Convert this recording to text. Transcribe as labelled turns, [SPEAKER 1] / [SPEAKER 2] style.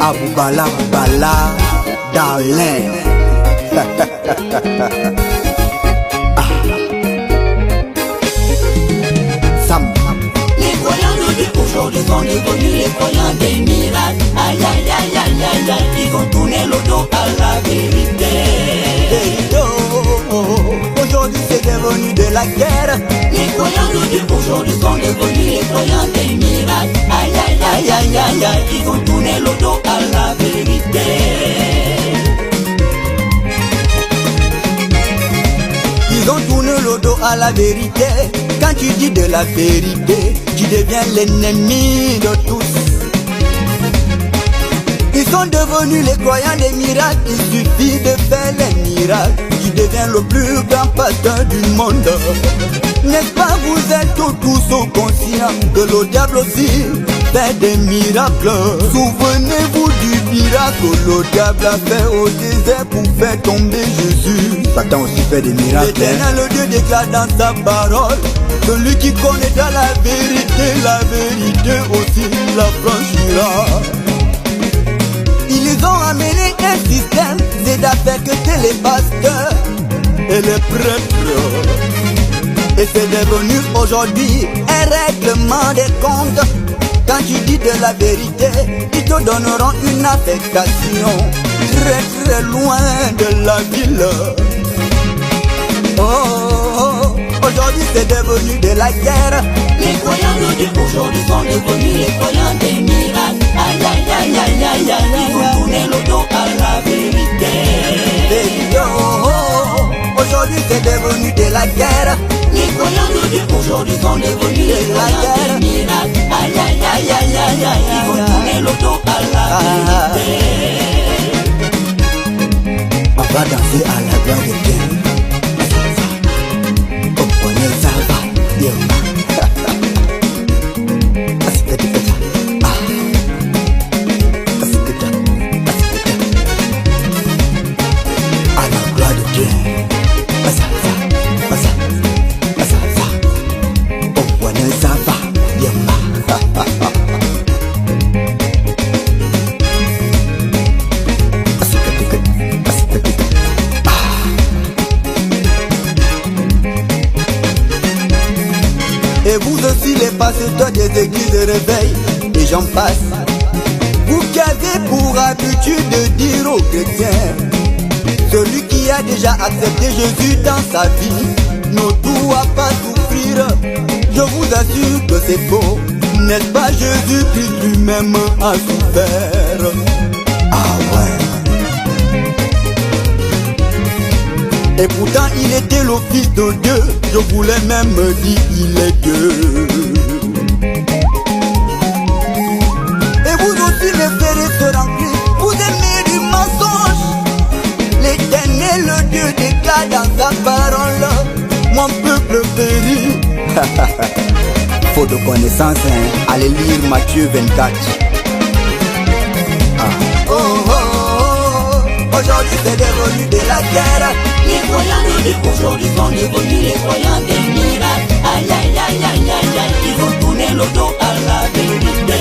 [SPEAKER 1] Aboubala, Aboubala, darling. Sam.
[SPEAKER 2] Les croyants d'aujourd'hui sont devenus les croyants des miracles. Aïe aïe aïe aïe aïe aïe, ils ont tourné le dos à la vérité.
[SPEAKER 1] Aujourd'hui c'est devenu de la guerre.
[SPEAKER 2] Les croyants d'aujourd'hui sont devenus les croyants des miracles. Aïe aïe aïe aïe aïe aïe, ils ont tourné le dos à la vérité.
[SPEAKER 1] Ils ont tourné le dos à la vérité. Quand tu dis de la vérité, tu deviens l'ennemi de tous. Ils sont devenus les croyants des miracles. Il suffit de faire les miracles, tu deviens le plus grand pasteur du monde. N'est-ce pas, vous êtes tous conscients que le diable aussi fait des miracles. Souvenez-vous du miracle que le diable a fait au désert pour faire tomber Jésus. Satan aussi fait des miracles. L'Éternel Dieu déclare dans sa parole: celui qui connaîtra la vérité aussi la franchira. Ils ont amené un système, c'est d'affecter les pasteurs et les prêtres. Et c'est devenu aujourd'hui un règlement des comptes. Quand tu dis de la vérité, ils te donneront une affectation très très loin de la ville. Oh, aujourd'hui c'est devenu de la guerre.
[SPEAKER 2] Les croyants d'aujourd'hui sont devenus les croyants des miracles. Aïe aïe aïe aïe aïe aïe, ils ont tourné le dos à la vérité.
[SPEAKER 1] Aujourd'hui c'est devenu de la guerre.
[SPEAKER 2] Les croyants d'aujourd'hui sont devenus les croyants des miracles. Aïe aïe aïe aïe aïe aïe, ils ont tourné le dos à la vérité.
[SPEAKER 1] On va danser à la gloire de Dieu. Au poignet ça va, Dieu. Et vous aussi les pasteurs des églises de réveil, et j'en passe. Vous qui avez pour habitude de dire aux chrétiens: celui qui a déjà accepté Jésus dans sa vie ne doit pas souffrir. Je vous assure que c'est faux. N'est-ce pas, Jésus-Christ lui-même a souffert. Ah ouais. Et pourtant il était le fils de Dieu. Je voulais même dire il est Dieu. Et vous aussi les frères et sœurs en Christ, vous aimez du mensonge. L'Éternel le Dieu déclare dans sa parole: mon peuple périt. Faut de connaissance, hein. Allez lire Matthieu 24. Ah. Oh, oh, oh. Aujourd'hui c'est devenu de la guerre.
[SPEAKER 2] Les croyants d'aujourd'hui sont devenus les croyants des miracles. Aïe aïe aïe aïe aïe aïe, ils ont tourné le dos à la vérité.